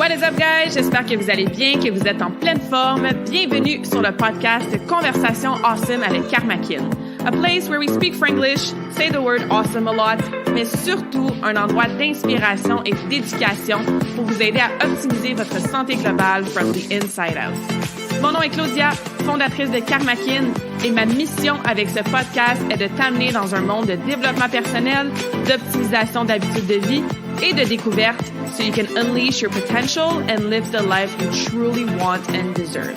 What is up, guys? J'espère que vous allez bien, que vous êtes en pleine forme. Bienvenue sur le podcast Conversation Awesome avec Karmakin. A place where we speak Franglish, say the word awesome a lot, mais surtout un endroit d'inspiration et d'éducation pour vous aider à optimiser votre santé globale from the inside out. Mon nom est Claudia, fondatrice de Karmakin, et ma mission avec ce podcast est de t'amener dans un monde de développement personnel, d'optimisation d'habitudes de vie et de découverte so you can unleash your potential and live the life you truly want and deserve.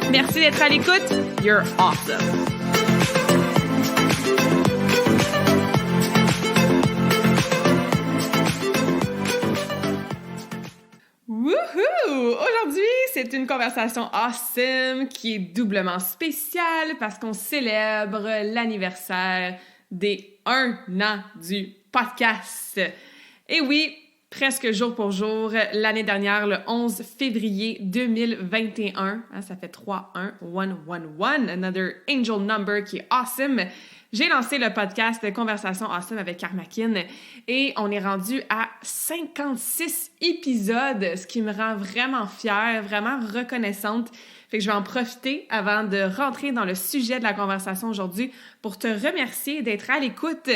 Merci d'être à l'écoute. You're awesome. Wouhou! Aujourd'hui, c'est une conversation awesome qui est doublement spéciale parce qu'on célèbre l'anniversaire des 1 an du podcast. Et oui, presque jour pour jour, l'année dernière, le 11 février 2021, ça fait 3-1, 1-1-1, another angel number qui est awesome. J'ai lancé le podcast Conversation Awesome avec Karmakin et on est rendu à 56 épisodes, ce qui me rend vraiment fière, vraiment reconnaissante. Fait que je vais en profiter avant de rentrer dans le sujet de la conversation aujourd'hui pour te remercier d'être à l'écoute,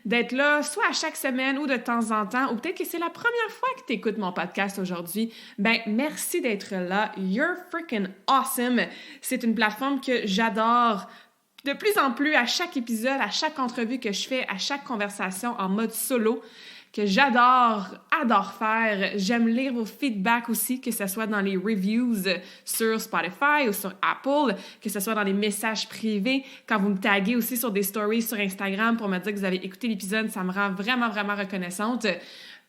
d'être là soit à chaque semaine ou de temps en temps, ou peut-être que c'est la première fois que tu écoutes mon podcast aujourd'hui. Ben, merci d'être là. You're freaking awesome. C'est une plateforme que j'adore. De plus en plus, à chaque épisode, à chaque entrevue que je fais, à chaque conversation en mode solo, que adore faire. J'aime lire vos feedbacks aussi, que ce soit dans les reviews sur Spotify ou sur Apple, que ce soit dans les messages privés, quand vous me taguez aussi sur des stories sur Instagram pour me dire que vous avez écouté l'épisode, ça me rend vraiment, vraiment reconnaissante.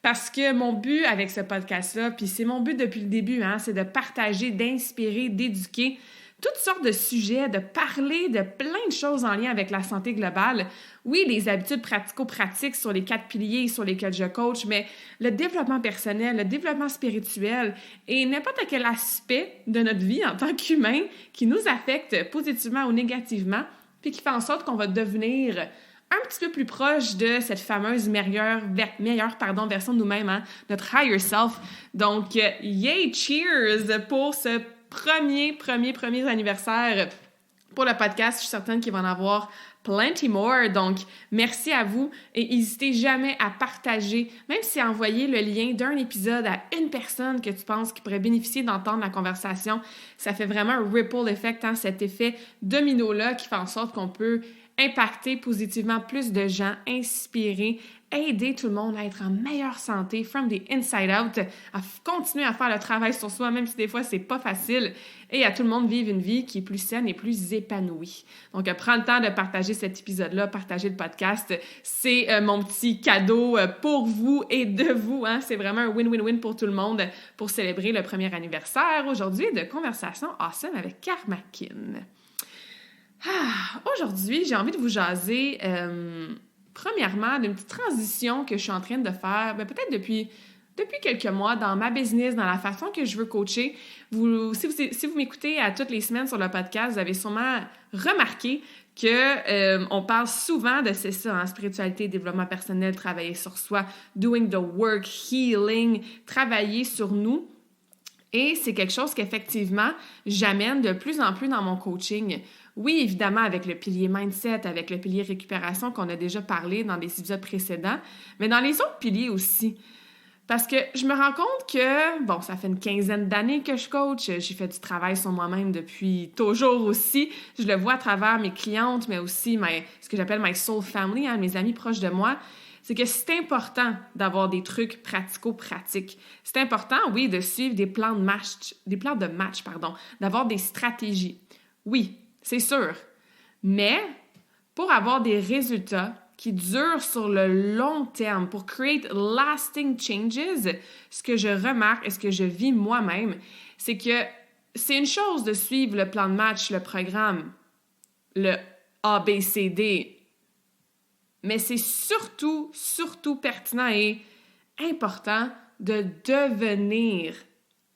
Parce que mon but avec ce podcast-là, puis c'est mon but depuis le début, c'est de partager, d'inspirer, d'éduquer, toutes sortes de sujets, de parler de plein de choses en lien avec la santé globale. Oui, les habitudes pratico-pratiques sur les 4 piliers sur lesquels je coach, mais le développement personnel, le développement spirituel et n'importe quel aspect de notre vie en tant qu'humain qui nous affecte positivement ou négativement, puis qui fait en sorte qu'on va devenir un petit peu plus proche de cette fameuse meilleure version de nous-mêmes, notre higher self. Donc, yay, cheers pour ce premier anniversaire pour le podcast. Je suis certaine qu'il va en avoir plenty more. Donc, merci à vous et n'hésitez jamais à partager, même si envoyer le lien d'un épisode à une personne que tu penses qui pourrait bénéficier d'entendre la conversation. Ça fait vraiment un ripple effect, cet effet domino-là qui fait en sorte qu'on peut impacter positivement plus de gens, inspirer, aider tout le monde à être en meilleure santé from the inside out, à continuer à faire le travail sur soi, même si des fois c'est pas facile, et à tout le monde vivre une vie qui est plus saine et plus épanouie. Donc, prends le temps de partager cet épisode-là, partager le podcast. C'est mon petit cadeau pour vous et de vous. C'est vraiment un win-win-win pour tout le monde pour célébrer le premier anniversaire aujourd'hui de Conversation Awesome avec Karmakin. Aujourd'hui, j'ai envie de vous jaser, premièrement, d'une petite transition que je suis en train de faire, peut-être depuis quelques mois dans ma business, dans la façon que je veux coacher. Si vous m'écoutez à toutes les semaines sur le podcast, vous avez sûrement remarqué qu'on parle souvent de ça, spiritualité, développement personnel, travailler sur soi, doing the work, healing, travailler sur nous. Et c'est quelque chose qu'effectivement, j'amène de plus en plus dans mon coaching. Oui, évidemment, avec le pilier mindset, avec le pilier récupération qu'on a déjà parlé dans des épisodes précédents, mais dans les autres piliers aussi. Parce que je me rends compte que, ça fait une quinzaine d'années que je coach, j'ai fait du travail sur moi-même depuis toujours aussi. Je le vois à travers mes clientes, mais aussi ce que j'appelle my soul family, mes amis proches de moi. C'est que c'est important d'avoir des trucs pratico-pratiques. C'est important, oui, de suivre des plans de match, d'avoir des stratégies. Oui, c'est sûr. Mais pour avoir des résultats qui durent sur le long terme, pour create lasting changes, ce que je remarque et ce que je vis moi-même, c'est que c'est une chose de suivre le plan de match, le programme, le ABCD, mais c'est surtout pertinent et important de devenir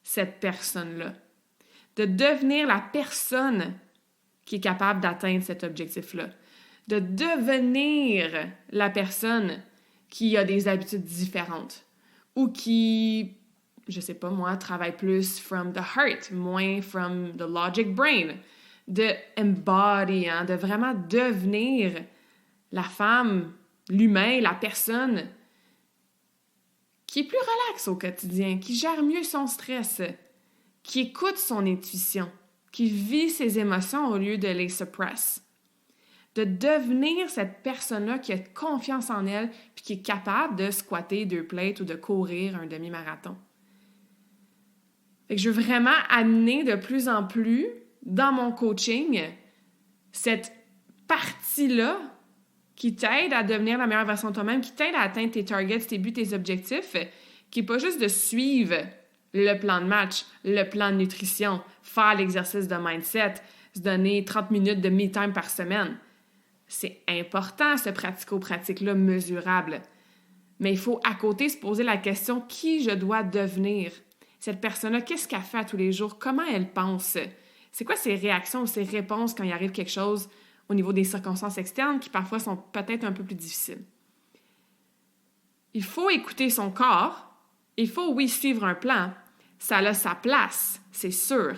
cette personne-là, de devenir la personne qui est capable d'atteindre cet objectif-là, de devenir la personne qui a des habitudes différentes ou qui je sais pas moi, travaille plus from the heart, moins from the logic brain. De embody, hein, de vraiment devenir la femme, l'humain, la personne qui est plus relaxe au quotidien, qui gère mieux son stress, qui écoute son intuition, qui vit ses émotions au lieu de les suppress. De devenir cette personne-là qui a confiance en elle puis qui est capable de squatter 2 plates ou de courir un demi-marathon. Fait que je veux vraiment amener de plus en plus dans mon coaching cette partie-là qui t'aide à devenir la meilleure version de toi-même, qui t'aide à atteindre tes targets, tes buts, tes objectifs, qui n'est pas juste de suivre le plan de match, le plan de nutrition, faire l'exercice de mindset, se donner 30 minutes de me-time par semaine. C'est important, ce pratico-pratique-là mesurable. Mais il faut, à côté, se poser la question « Qui je dois devenir? » Cette personne-là, qu'est-ce qu'elle fait à tous les jours? Comment elle pense? C'est quoi ses réactions ou ses réponses quand il arrive quelque chose au niveau des circonstances externes qui parfois sont peut-être un peu plus difficiles? Il faut écouter son corps. Il faut, oui, suivre un plan. Ça a sa place, c'est sûr.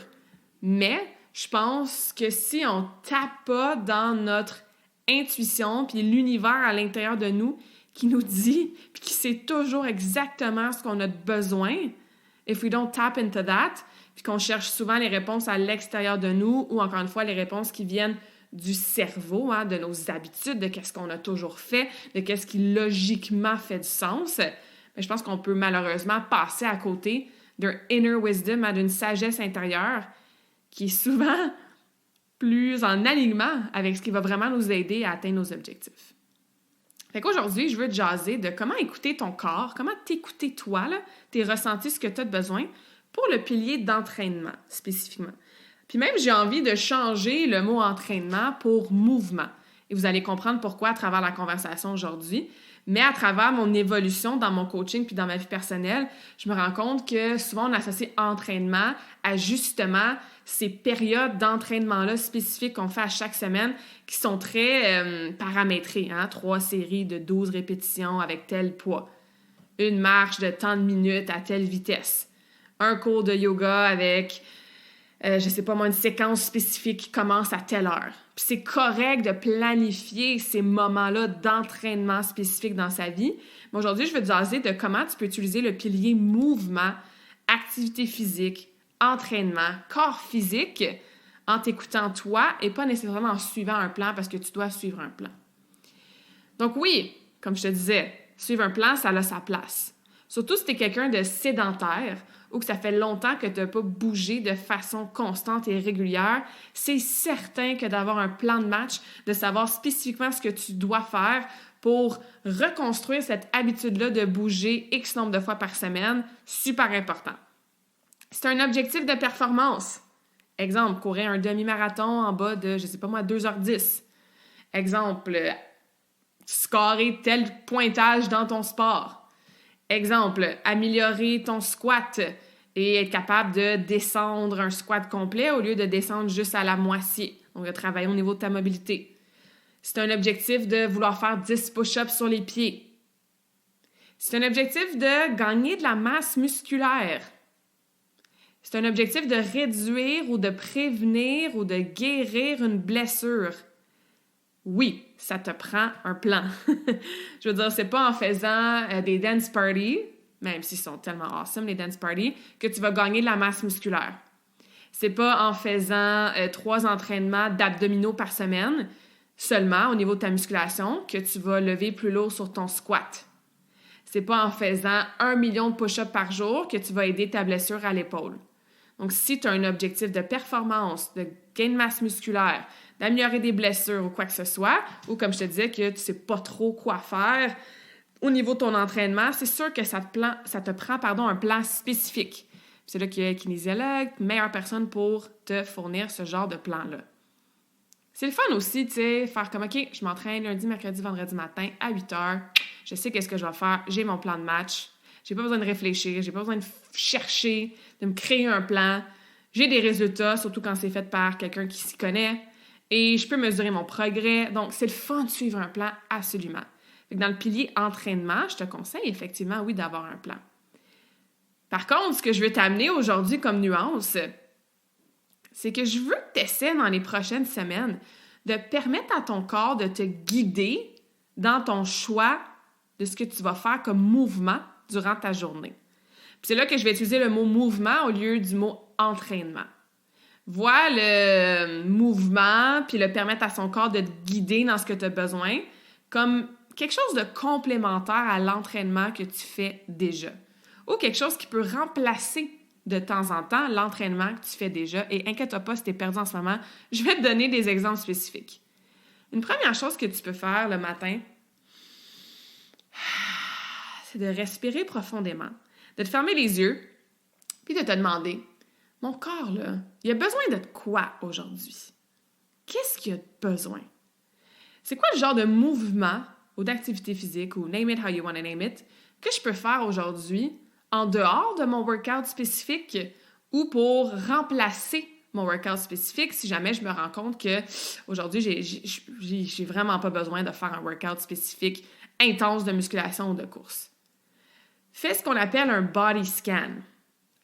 Mais je pense que si on ne tape pas dans notre intuition, puis l'univers à l'intérieur de nous qui nous dit, puis qui sait toujours exactement ce qu'on a besoin, if we don't tap into that, puis qu'on cherche souvent les réponses à l'extérieur de nous, ou encore une fois, les réponses qui viennent du cerveau, hein, de nos habitudes, de qu'est-ce qu'on a toujours fait, de qu'est-ce qui logiquement fait du sens, mais je pense qu'on peut malheureusement passer à côté d'un inner wisdom, hein, d'une sagesse intérieure qui est souvent plus en alignement avec ce qui va vraiment nous aider à atteindre nos objectifs. Fait qu'aujourd'hui, je veux te jaser de comment écouter ton corps, comment t'écouter toi, là, tes ressentis, ce que tu as besoin pour le pilier d'entraînement spécifiquement. Puis même, j'ai envie de changer le mot entraînement pour mouvement. Et vous allez comprendre pourquoi à travers la conversation aujourd'hui. Mais à travers mon évolution dans mon coaching puis dans ma vie personnelle, je me rends compte que souvent on associe entraînement à justement ces périodes d'entraînement-là spécifiques qu'on fait à chaque semaine qui sont très paramétrées. Hein? 3 séries de 12 répétitions avec tel poids. Une marche de tant de minutes à telle vitesse. Un cours de yoga avec, je sais pas moi, une séquence spécifique qui commence à telle heure. Puis c'est correct de planifier ces moments-là d'entraînement spécifique dans sa vie. Mais aujourd'hui, je vais te jaser de comment tu peux utiliser le pilier mouvement, activité physique, entraînement, corps physique en t'écoutant toi et pas nécessairement en suivant un plan parce que tu dois suivre un plan. Donc oui, comme je te disais, suivre un plan, ça a sa place. Surtout si tu es quelqu'un de sédentaire ou que ça fait longtemps que tu n'as pas bougé de façon constante et régulière, c'est certain que d'avoir un plan de match, de savoir spécifiquement ce que tu dois faire pour reconstruire cette habitude-là de bouger X nombre de fois par semaine, super important. C'est un objectif de performance. Exemple, courir un demi-marathon en bas de, 2h10. Exemple, scorer tel pointage dans ton sport. Exemple, améliorer ton squat et être capable de descendre un squat complet au lieu de descendre juste à la moitié. On va travailler au niveau de ta mobilité. C'est un objectif de vouloir faire 10 push-ups sur les pieds. C'est un objectif de gagner de la masse musculaire. C'est un objectif de réduire ou de prévenir ou de guérir une blessure. Oui, ça te prend un plan. Je veux dire, c'est pas en faisant des dance parties, même s'ils sont tellement awesome, les dance parties, que tu vas gagner de la masse musculaire. C'est pas en faisant 3 entraînements d'abdominaux par semaine, seulement au niveau de ta musculation, que tu vas lever plus lourd sur ton squat. C'est pas en faisant 1 million de push-ups par jour que tu vas aider ta blessure à l'épaule. Donc, si tu as un objectif de performance, de gain de masse musculaire, d'améliorer des blessures ou quoi que ce soit, ou comme je te disais, que tu ne sais pas trop quoi faire au niveau de ton entraînement, c'est sûr que ça te prend un plan spécifique. Puis c'est là qu'il y a un kinésiologue, meilleure personne pour te fournir ce genre de plan-là. C'est le fun aussi, tu sais, faire comme, OK, je m'entraîne lundi, mercredi, vendredi matin à 8 heures. Je sais qu'est-ce que je vais faire. J'ai mon plan de match. J'ai pas besoin de réfléchir. J'ai pas besoin de chercher, de me créer un plan. J'ai des résultats, surtout quand c'est fait par quelqu'un qui s'y connaît. Et je peux mesurer mon progrès. Donc, c'est le fun de suivre un plan, absolument. Fait que dans le pilier entraînement, je te conseille effectivement, oui, d'avoir un plan. Par contre, ce que je veux t'amener aujourd'hui comme nuance, c'est que je veux que tu essaies dans les prochaines semaines de permettre à ton corps de te guider dans ton choix de ce que tu vas faire comme mouvement durant ta journée. Puis c'est là que je vais utiliser le mot mouvement au lieu du mot entraînement. Vois le mouvement puis le permettre à son corps de te guider dans ce que tu as besoin comme quelque chose de complémentaire à l'entraînement que tu fais déjà ou quelque chose qui peut remplacer de temps en temps l'entraînement que tu fais déjà. Et inquiète-toi pas si tu es perdu en ce moment, je vais te donner des exemples spécifiques. Une première chose que tu peux faire le matin, c'est de respirer profondément, de te fermer les yeux, puis de te demander, mon corps, là, il a besoin de quoi aujourd'hui? Qu'est-ce qu'il a besoin? C'est quoi le genre de mouvement ou d'activité physique ou name it how you want to name it que je peux faire aujourd'hui en dehors de mon workout spécifique ou pour remplacer mon workout spécifique si jamais je me rends compte que aujourd'hui j'ai vraiment pas besoin de faire un workout spécifique intense de musculation ou de course. Fais ce qu'on appelle un body scan.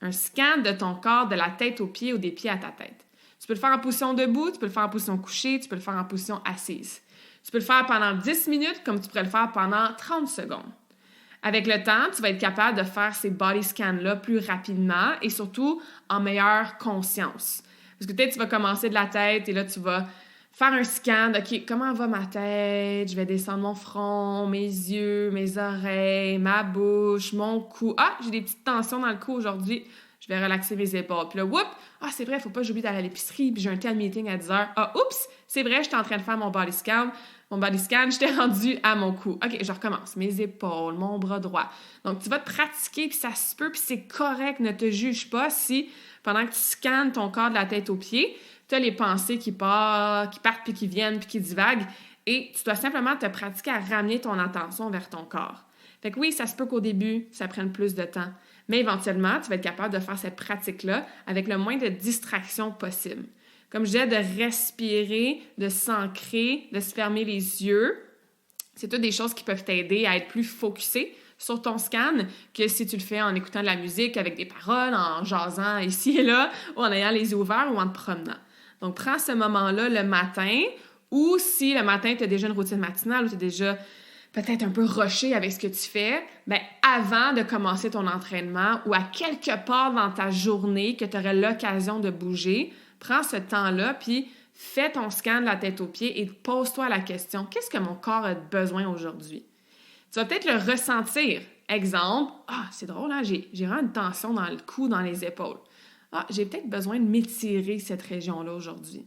Un scan de ton corps de la tête aux pieds ou des pieds à ta tête. Tu peux le faire en position debout, tu peux le faire en position couchée, tu peux le faire en position assise. Tu peux le faire pendant 10 minutes comme tu pourrais le faire pendant 30 secondes. Avec le temps, tu vas être capable de faire ces body scans-là plus rapidement et surtout en meilleure conscience. Parce que peut-être tu vas commencer de la tête et là, tu vas faire un scan de « OK, comment va ma tête? Je vais descendre mon front, mes yeux, mes oreilles, ma bouche, mon cou. Ah, j'ai des petites tensions dans le cou aujourd'hui. Je vais relaxer mes épaules. » Puis là, whoop! Ah, c'est vrai, il ne faut pas que j'oublie d'aller à l'épicerie, puis j'ai un tel meeting à 10 heures. Ah, oups! C'est vrai, j'étais en train de faire mon body scan. Mon body scan, j'étais rendue à mon cou. OK, je recommence. Mes épaules, mon bras droit. Donc, tu vas te pratiquer, puis ça se peut, puis c'est correct. Ne te juge pas si, pendant que tu scannes ton corps de la tête aux pieds, tu as les pensées qui partent, puis qui viennent, puis qui divaguent. Et tu dois simplement te pratiquer à ramener ton attention vers ton corps. Fait que oui, ça se peut qu'au début, ça prenne plus de temps. Mais éventuellement, tu vas être capable de faire cette pratique-là avec le moins de distractions possible. Comme je disais, de respirer, de s'ancrer, de se fermer les yeux. C'est toutes des choses qui peuvent t'aider à être plus focusé sur ton scan que si tu le fais en écoutant de la musique avec des paroles, en jasant ici et là, ou en ayant les yeux ouverts ou en te promenant. Donc, prends ce moment-là le matin ou si le matin, tu as déjà une routine matinale ou tu es déjà peut-être un peu rushé avec ce que tu fais, bien, avant de commencer ton entraînement ou à quelque part dans ta journée que tu aurais l'occasion de bouger, prends ce temps-là, puis fais ton scan de la tête aux pieds et pose-toi la question, qu'est-ce que mon corps a besoin aujourd'hui? Tu vas peut-être le ressentir. Exemple, c'est drôle, hein? J'ai vraiment une tension dans le cou, dans les épaules. J'ai peut-être besoin de m'étirer cette région-là aujourd'hui.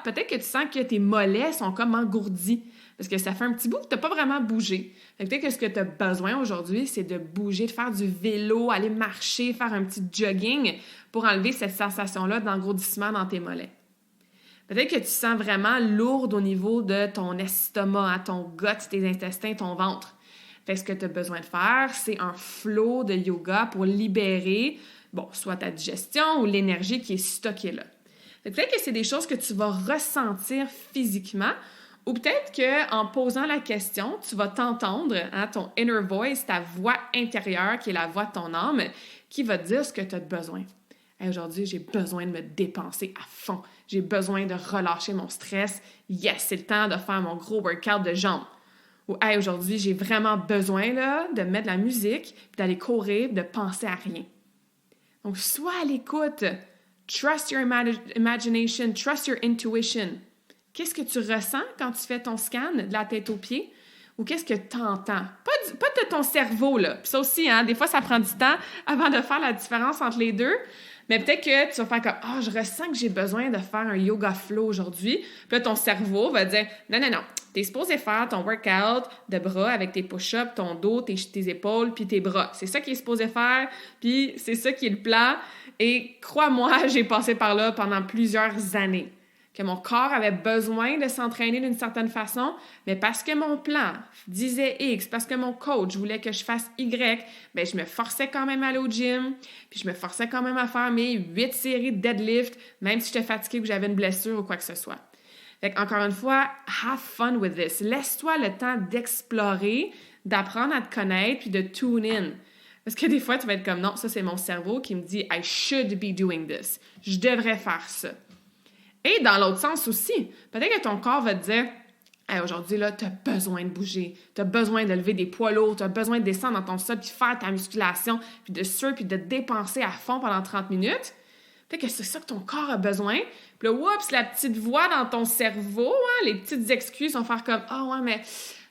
Peut-être que tu sens que tes mollets sont comme engourdis parce que ça fait un petit bout que tu n'as pas vraiment bougé. Fait que peut-être que ce que tu as besoin aujourd'hui, c'est de bouger, de faire du vélo, aller marcher, faire un petit jogging pour enlever cette sensation-là d'engourdissement dans tes mollets. Peut-être que tu sens vraiment lourde au niveau de ton estomac, ton gut, tes intestins, ton ventre. Fait que ce que tu as besoin de faire, c'est un flow de yoga pour libérer, soit ta digestion ou l'énergie qui est stockée là. Peut-être que c'est des choses que tu vas ressentir physiquement ou peut-être qu'en posant la question, tu vas t'entendre, ton inner voice, ta voix intérieure qui est la voix de ton âme, qui va te dire ce que tu as besoin. Aujourd'hui, j'ai besoin de me dépenser à fond. J'ai besoin de relâcher mon stress. Yes, c'est le temps de faire mon gros workout de jambes. Ou aujourd'hui, j'ai vraiment besoin là, de mettre de la musique, puis d'aller courir, de penser à rien. Donc, sois à l'écoute. Trust your imagination, trust your intuition. Qu'est-ce que tu ressens quand tu fais ton scan de la tête aux pieds? Ou qu'est-ce que tu entends? Pas de ton cerveau, là. Puis ça aussi, des fois, ça prend du temps avant de faire la différence entre les deux. Mais peut-être que tu vas faire comme « je ressens que j'ai besoin de faire un yoga flow aujourd'hui. » Puis là, ton cerveau va dire « Non, t'es supposé faire ton workout de bras avec tes push-ups, ton dos, tes épaules, puis tes bras. C'est ça qu'il est supposé faire, puis c'est ça qui est le plan. » Et crois-moi, j'ai passé par là pendant plusieurs années. Que mon corps avait besoin de s'entraîner d'une certaine façon, mais parce que mon plan disait X, parce que mon coach voulait que je fasse Y, bien, je me forçais quand même à aller au gym, puis je me forçais quand même à faire mes 8 séries de deadlift, même si j'étais fatiguée ou que j'avais une blessure ou quoi que ce soit. Fait qu'encore une fois, have fun with this. Laisse-toi le temps d'explorer, d'apprendre à te connaître, puis de tune in. Parce que des fois, tu vas être comme, non, ça, c'est mon cerveau qui me dit « I should be doing this ». Je devrais faire ça. Et dans l'autre sens aussi, peut-être que ton corps va te dire hey, « Aujourd'hui, là, tu as besoin de bouger. Tu as besoin de lever des poids lourds. Tu as besoin de descendre dans ton sol puis faire ta musculation, puis de suer, puis de te dépenser à fond pendant 30 minutes. » Peut-être que c'est ça que ton corps a besoin. Puis là, oups, la petite voix dans ton cerveau, hein, les petites excuses vont faire comme « Ah ouais, mais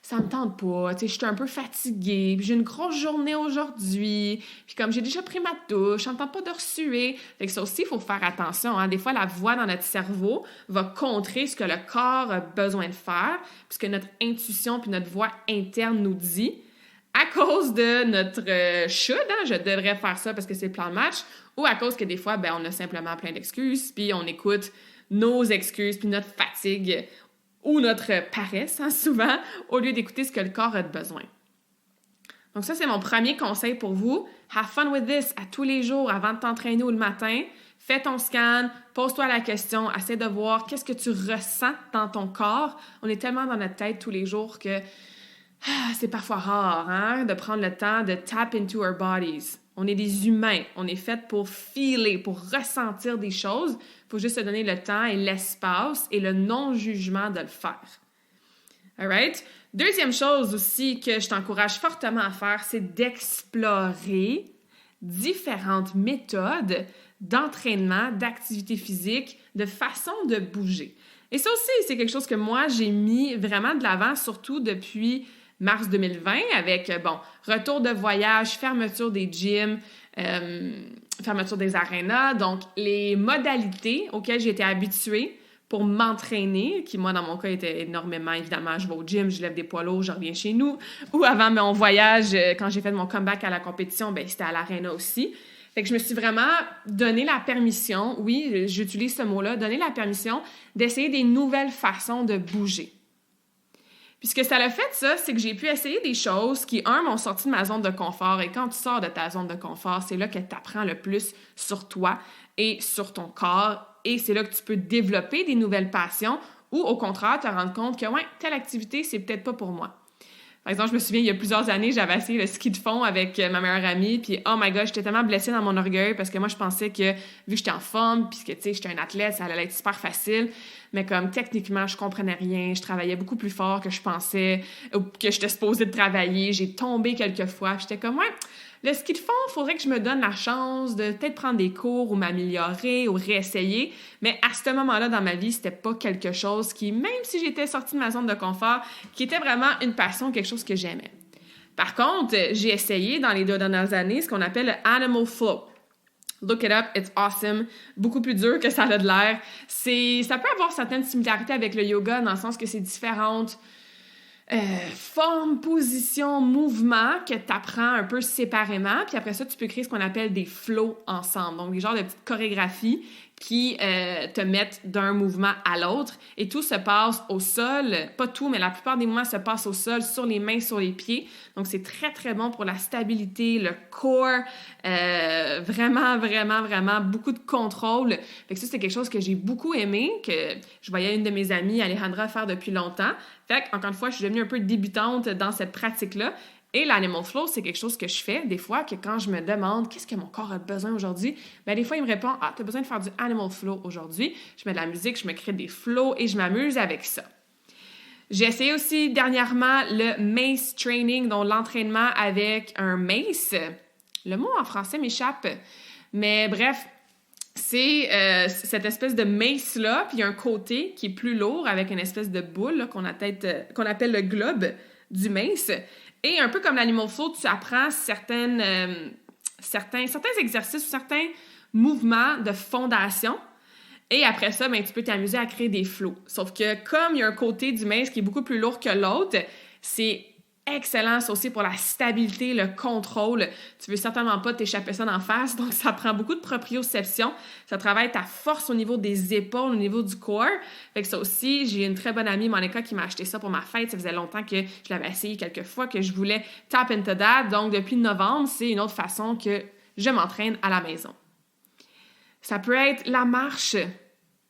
ça me tente pas. Tu sais, je suis un peu fatiguée. Puis j'ai une grosse journée aujourd'hui. Puis comme j'ai déjà pris ma douche, je n'entends pas de ressuer. » Fait que ça aussi, il faut faire attention. Hein. Des fois, la voix dans notre cerveau va contrer ce que le corps a besoin de faire, puis ce que notre intuition puis notre voix interne nous dit. À cause de notre should, hein, je devrais faire ça parce que c'est le plan de match, ou à cause que des fois, on a simplement plein d'excuses, puis on écoute nos excuses, puis notre fatigue, ou notre paresse, hein, souvent, au lieu d'écouter ce que le corps a de besoin. Donc ça, c'est mon premier conseil pour vous. Have fun with this à tous les jours avant de t'entraîner ou le matin. Fais ton scan, pose-toi la question, essaie de voir qu'est-ce que tu ressens dans ton corps. On est tellement dans notre tête tous les jours que c'est parfois rare hein, de prendre le temps de tap into our bodies. On est des humains. On est fait pour feeler, pour ressentir des choses. Il faut juste se donner le temps et l'espace et le non-jugement de le faire. All right? Deuxième chose aussi que je t'encourage fortement à faire, c'est d'explorer différentes méthodes d'entraînement, d'activité physique, de façon de bouger. Et ça aussi, c'est quelque chose que moi, j'ai mis vraiment de l'avant, surtout depuis mars 2020 avec, retour de voyage, fermeture des gyms, fermeture des arénas. Donc, les modalités auxquelles j'ai été habituée pour m'entraîner, qui, moi, dans mon cas, étaient énormément, évidemment, je vais au gym, je lève des poids lourds, je reviens chez nous. Ou avant mon voyage, quand j'ai fait mon comeback à la compétition, c'était à l'aréna aussi. Fait que je me suis vraiment donné la permission, oui, j'utilise ce mot-là, donner la permission d'essayer des nouvelles façons de bouger. Puis ce que ça a fait, ça, c'est que j'ai pu essayer des choses qui, m'ont sorti de ma zone de confort. Et quand tu sors de ta zone de confort, c'est là que tu apprends le plus sur toi et sur ton corps. Et c'est là que tu peux développer des nouvelles passions ou, au contraire, te rendre compte que, telle activité, c'est peut-être pas pour moi. Par exemple, je me souviens, il y a plusieurs années, j'avais essayé le ski de fond avec ma meilleure amie, puis oh my god, j'étais tellement blessée dans mon orgueil parce que moi, je pensais que, vu que j'étais en forme, puis que, tu sais, j'étais un athlète, ça allait être super facile, mais comme techniquement, je comprenais rien, je travaillais beaucoup plus fort que je pensais, ou que j'étais supposée de travailler, j'ai tombé quelques fois, puis j'étais comme, le ski de fond, il faudrait que je me donne la chance de peut-être prendre des cours ou m'améliorer ou réessayer. Mais à ce moment-là, dans ma vie, c'était pas quelque chose qui, même si j'étais sortie de ma zone de confort, qui était vraiment une passion, quelque chose que j'aimais. Par contre, j'ai essayé dans les 2 dernières années ce qu'on appelle le Animal Flow. Look it up, it's awesome. Beaucoup plus dur que ça a de l'air. Ça peut avoir certaines similarités avec le yoga dans le sens que c'est différentes forme, position, mouvement que tu apprends un peu séparément. Puis après ça, tu peux créer ce qu'on appelle des flows ensemble. Donc, des genres de petites chorégraphies qui te mettent d'un mouvement à l'autre. Et tout se passe au sol. Pas tout, mais la plupart des mouvements se passent au sol, sur les mains, sur les pieds. Donc, c'est très, très bon pour la stabilité, le core. Vraiment, vraiment, vraiment beaucoup de contrôle. Fait que ça, c'est quelque chose que j'ai beaucoup aimé, que je voyais une de mes amies, Alejandra, faire depuis longtemps. Fait qu'encore une fois, je suis devenue un peu débutante dans cette pratique-là. Et l'Animal Flow, c'est quelque chose que je fais des fois, que quand je me demande qu'est-ce que mon corps a besoin aujourd'hui, des fois, il me répond « Ah, tu as besoin de faire du Animal Flow aujourd'hui. » Je mets de la musique, je me crée des flows et je m'amuse avec ça. J'ai essayé aussi dernièrement le mace training, donc l'entraînement avec un mace. Le mot en français m'échappe. Mais bref, c'est cette espèce de mace-là, puis il y a un côté qui est plus lourd avec une espèce de boule là, qu'on appelle le globe du mace. Et un peu comme l'Animal Flow, tu apprends certains exercices, certains mouvements de fondation. Et après ça, tu peux t'amuser à créer des flows. Sauf que comme il y a un côté du mace qui est beaucoup plus lourd que l'autre, c'est excellent, ça aussi pour la stabilité, le contrôle. Tu veux certainement pas t'échapper ça d'en face, donc ça prend beaucoup de proprioception. Ça travaille ta force au niveau des épaules, au niveau du corps. Fait que ça aussi, j'ai une très bonne amie, Monica, qui m'a acheté ça pour ma fête. Ça faisait longtemps que je l'avais essayé quelques fois, que je voulais tap into that. Donc, depuis novembre, c'est une autre façon que je m'entraîne à la maison. Ça peut être la marche.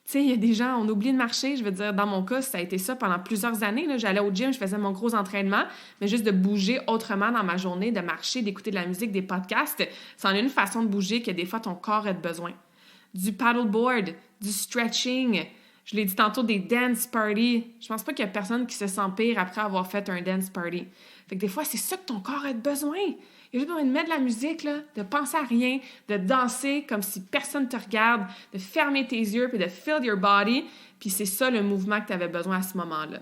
Tu sais, il y a des gens, on oublie de marcher. Je veux dire, dans mon cas, ça a été ça pendant plusieurs années. Là. J'allais au gym, je faisais mon gros entraînement, mais juste de bouger autrement dans ma journée, de marcher, d'écouter de la musique, des podcasts, c'en est une façon de bouger que des fois ton corps a besoin. Du paddleboard, du stretching, je l'ai dit tantôt, des dance parties. Je pense pas qu'il y a personne qui se sent pire après avoir fait un dance party. Fait que des fois, c'est ça que ton corps a besoin. Il a juste besoin de mettre de la musique, là, de penser à rien, de danser comme si personne te regarde, de fermer tes yeux puis de feel your body. Puis c'est ça le mouvement que tu avais besoin à ce moment-là.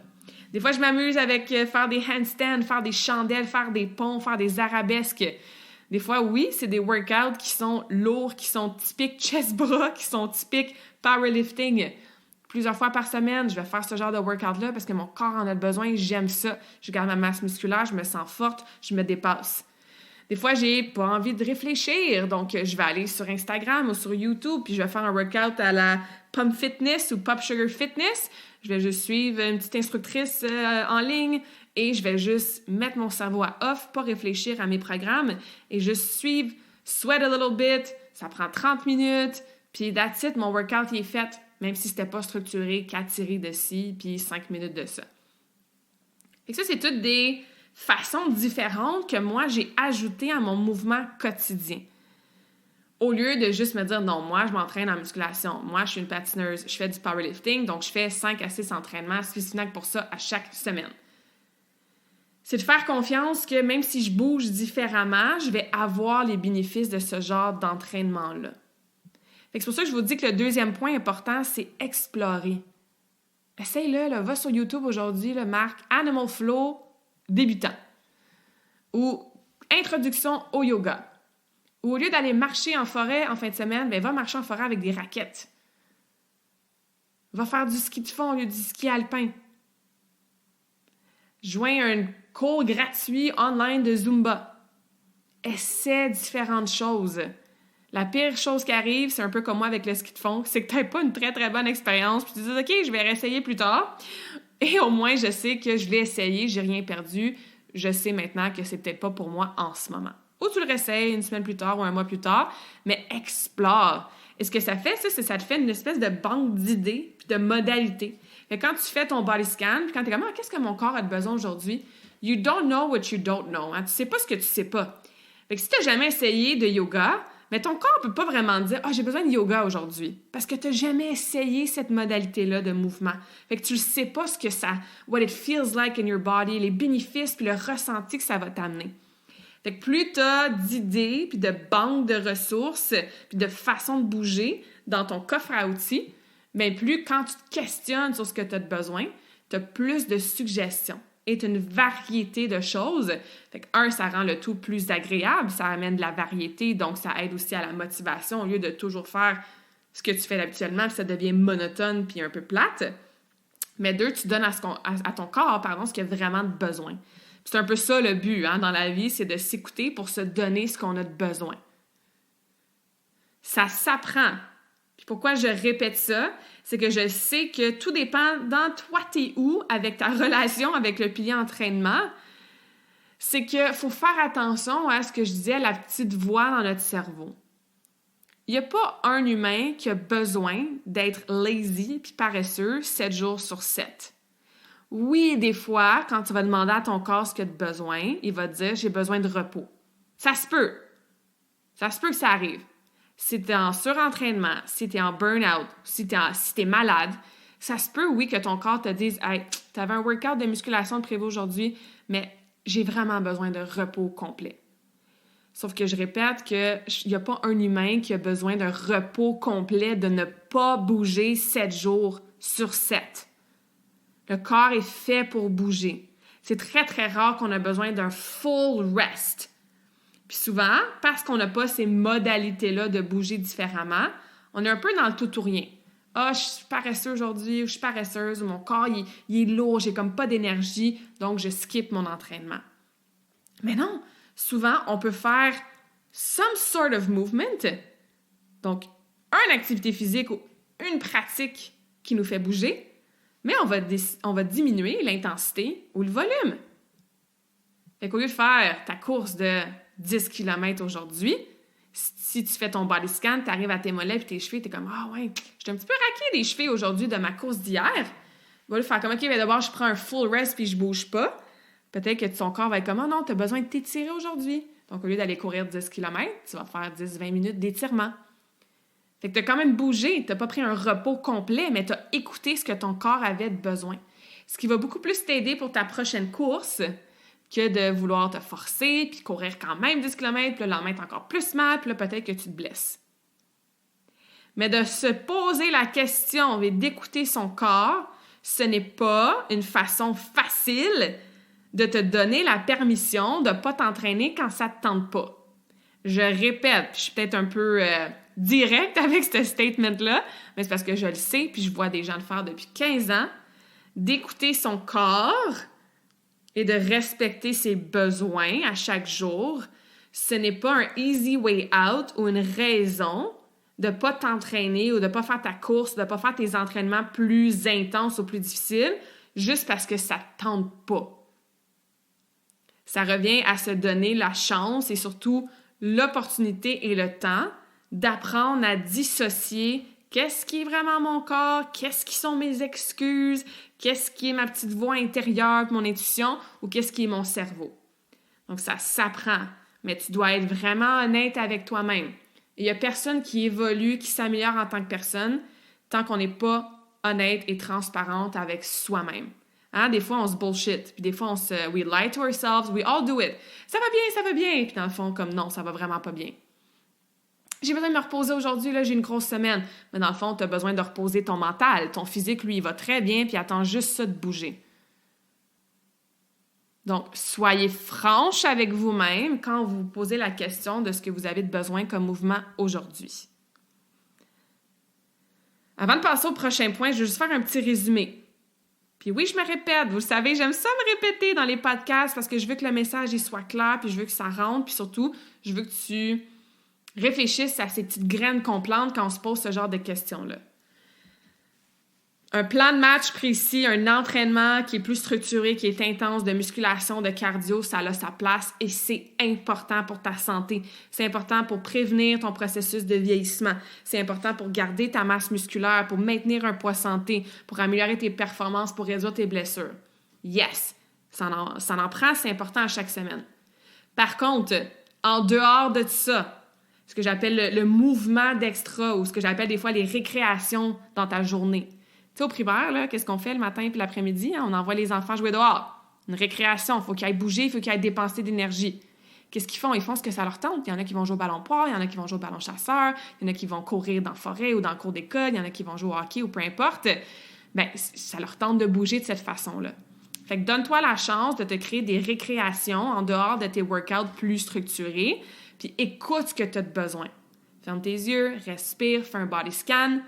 Des fois, je m'amuse avec faire des handstands, faire des chandelles, faire des ponts, faire des arabesques. Des fois, oui, c'est des workouts qui sont lourds, qui sont typiques chest-bras, qui sont typiques powerlifting. Plusieurs fois par semaine, je vais faire ce genre de workout-là parce que mon corps en a besoin, j'aime ça. Je garde ma masse musculaire, je me sens forte, je me dépasse. Des fois, j'ai pas envie de réfléchir, donc je vais aller sur Instagram ou sur YouTube, puis je vais faire un workout à la Pump Fitness ou Pop Sugar Fitness. Je vais juste suivre une petite instructrice en ligne et je vais juste mettre mon cerveau à off, pas réfléchir à mes programmes et juste suivre, sweat a little bit, ça prend 30 minutes, puis that's it, mon workout il est fait, même si c'était pas structuré, 4 séries de ci, puis 5 minutes de ça. Et ça, c'est toutes des façons différentes que moi, j'ai ajoutées à mon mouvement quotidien. Au lieu de juste me dire, non, moi, je m'entraîne en musculation. Moi, je suis une patineuse, je fais du powerlifting, donc je fais 5 à 6 entraînements spécifiques pour ça à chaque semaine. C'est de faire confiance que même si je bouge différemment, je vais avoir les bénéfices de ce genre d'entraînement-là. C'est pour ça que je vous dis que le deuxième point important, c'est explorer. Essaye-le, là, va sur YouTube aujourd'hui, marque Animal Flow débutant ou introduction au yoga. Ou au lieu d'aller marcher en forêt en fin de semaine, va marcher en forêt avec des raquettes. Va faire du ski de fond au lieu du ski alpin. Joins un cours gratuit online de Zumba. Essaie différentes choses. La pire chose qui arrive, c'est un peu comme moi avec le ski de fond, c'est que tu n'as pas une très, très bonne expérience, puis tu te dis « OK, je vais réessayer plus tard. » Et au moins, je sais que je l'ai essayé, j'ai rien perdu. Je sais maintenant que c'est peut-être pas pour moi en ce moment. Ou tu le réessayes une semaine plus tard ou un mois plus tard, mais explore. Et ce que ça fait, c'est que ça te fait une espèce de banque d'idées puis de modalités. Fait que quand tu fais ton body scan, puis quand tu es comme « Ah, qu'est-ce que mon corps a besoin aujourd'hui? » You don't know what you don't know. Hein? Tu sais pas ce que tu sais pas. Fait que si tu n'as jamais essayé de yoga, mais ton corps ne peut pas vraiment dire « Ah, j'ai besoin de yoga aujourd'hui. » Parce que tu n'as jamais essayé cette modalité-là de mouvement. Fait que tu ne sais pas ce que ça... What it feels like in your body, les bénéfices puis le ressenti que ça va t'amener. Fait que plus tu as d'idées puis de banques de ressources puis de façons de bouger dans ton coffre à outils, bien plus quand tu te questionnes sur ce que tu as besoin, tu as plus de suggestions. Et une variété de choses. Fait que, ça rend le tout plus agréable, ça amène de la variété, donc ça aide aussi à la motivation au lieu de toujours faire ce que tu fais habituellement, puis ça devient monotone puis un peu plate. Mais 2, tu donnes à ton corps, ce qu'il a vraiment besoin. Puis c'est un peu ça le but dans la vie, c'est de s'écouter pour se donner ce qu'on a de besoin. Ça s'apprend. Puis pourquoi je répète ça? C'est que je sais que tout dépend dans toi, t'es où avec ta relation avec le pilier entraînement. C'est qu'il faut faire attention à ce que je disais, la petite voix dans notre cerveau. Il n'y a pas un humain qui a besoin d'être lazy puis paresseux 7 jours sur 7. Oui, des fois, quand tu vas demander à ton corps ce qu'il a de besoin, il va te dire « j'ai besoin de repos ». Ça se peut. Ça se peut que ça arrive. Si tu es en surentraînement, si tu es en burn-out, si tu es malade, ça se peut, oui, que ton corps te dise « Hey, tu avais un workout de musculation de prévu aujourd'hui, mais j'ai vraiment besoin de repos complet. » Sauf que je répète qu'il n'y a pas un humain qui a besoin d'un repos complet, de ne pas bouger 7 jours sur 7. Le corps est fait pour bouger. C'est très, très rare qu'on a besoin d'un full rest. Puis souvent, parce qu'on n'a pas ces modalités-là de bouger différemment, on est un peu dans le tout ou rien. « Ah, je suis paresseux aujourd'hui, ou je suis paresseuse, ou mon corps, il est lourd, j'ai comme pas d'énergie, donc je skip mon entraînement. » Mais non, souvent, on peut faire some sort of movement, donc une activité physique ou une pratique qui nous fait bouger, mais on va diminuer l'intensité ou le volume. Fait qu'au lieu de faire ta course de 10 km aujourd'hui, Si tu fais ton body scan, tu arrives à tes mollets et tes chevilles, tu es comme « Ah ouais, j'étais un petit peu raqué des chevilles aujourd'hui de ma course d'hier. » Va le faire comme « OK, d'abord, je prends un full rest puis je bouge pas. » Peut-être que ton corps va être comme « Oh non, tu as besoin de t'étirer aujourd'hui. » Donc, au lieu d'aller courir 10 km, tu vas faire 10-20 minutes d'étirement. Fait que tu as quand même bougé, tu n'as pas pris un repos complet, mais tu as écouté ce que ton corps avait besoin. Ce qui va beaucoup plus t'aider pour ta prochaine course que de vouloir te forcer, puis courir quand même 10 km, puis le lendemain, t'as encore plus mal, puis là, peut-être que tu te blesses. Mais de se poser la question et d'écouter son corps, ce n'est pas une façon facile de te donner la permission de ne pas t'entraîner quand ça ne te tente pas. Je répète, je suis peut-être un peu direct avec ce statement-là, mais c'est parce que je le sais, puis je vois des gens le faire depuis 15 ans, d'écouter son corps et de respecter ses besoins à chaque jour. Ce n'est pas un easy way out ou une raison de ne pas t'entraîner ou de ne pas faire ta course, de ne pas faire tes entraînements plus intenses ou plus difficiles, juste parce que ça ne te tente pas. Ça revient à se donner la chance et surtout l'opportunité et le temps d'apprendre à dissocier qu'est-ce qui est vraiment mon corps, qu'est-ce qui sont mes excuses, qu'est-ce qui est ma petite voix intérieure, mon intuition, ou qu'est-ce qui est mon cerveau. Donc, ça s'apprend, mais tu dois être vraiment honnête avec toi-même. Il n'y a personne qui évolue, qui s'améliore en tant que personne, tant qu'on n'est pas honnête et transparente avec soi-même. Hein? Des fois, on se bullshit, puis des fois, we lie to ourselves, we all do it. Ça va bien, puis dans le fond, comme non, ça va vraiment pas bien. J'ai besoin de me reposer aujourd'hui, là, j'ai une grosse semaine. Mais dans le fond, tu as besoin de reposer ton mental. Ton physique, lui, il va très bien, puis attend juste ça de bouger. Donc, soyez franche avec vous-même quand vous vous posez la question de ce que vous avez de besoin comme mouvement aujourd'hui. Avant de passer au prochain point, je vais juste faire un petit résumé. Puis oui, je me répète, vous le savez, j'aime ça me répéter dans les podcasts parce que je veux que le message il soit clair, puis je veux que ça rentre, puis surtout, je veux que tu réfléchisses à ces petites graines qu'on plante quand on se pose ce genre de questions-là. Un plan de match précis, un entraînement qui est plus structuré, qui est intense, de musculation, de cardio, ça a sa place et c'est important pour ta santé. C'est important pour prévenir ton processus de vieillissement. C'est important pour garder ta masse musculaire, pour maintenir un poids santé, pour améliorer tes performances, pour réduire tes blessures. Yes! Ça en prend, c'est important à chaque semaine. Par contre, en dehors de ça, ce que j'appelle le mouvement d'extra ou ce que j'appelle des fois les récréations dans ta journée. Tu sais, au primaire, là, qu'est-ce qu'on fait le matin et l'après-midi? Hein? On envoie les enfants jouer dehors. Une récréation, il faut qu'ils aillent bouger, il faut qu'ils aillent dépenser d'énergie. Qu'est-ce qu'ils font? Ils font ce que ça leur tente. Il y en a qui vont jouer au ballon poire, il y en a qui vont jouer au ballon chasseur, il y en a qui vont courir dans la forêt ou dans le cours d'école, il y en a qui vont jouer au hockey ou peu importe. Bien, ça leur tente de bouger de cette façon-là. Fait que donne-toi la chance de te créer des récréations en dehors de tes workouts plus structurés, puis écoute ce que tu as de besoin. Ferme tes yeux, respire, fais un body scan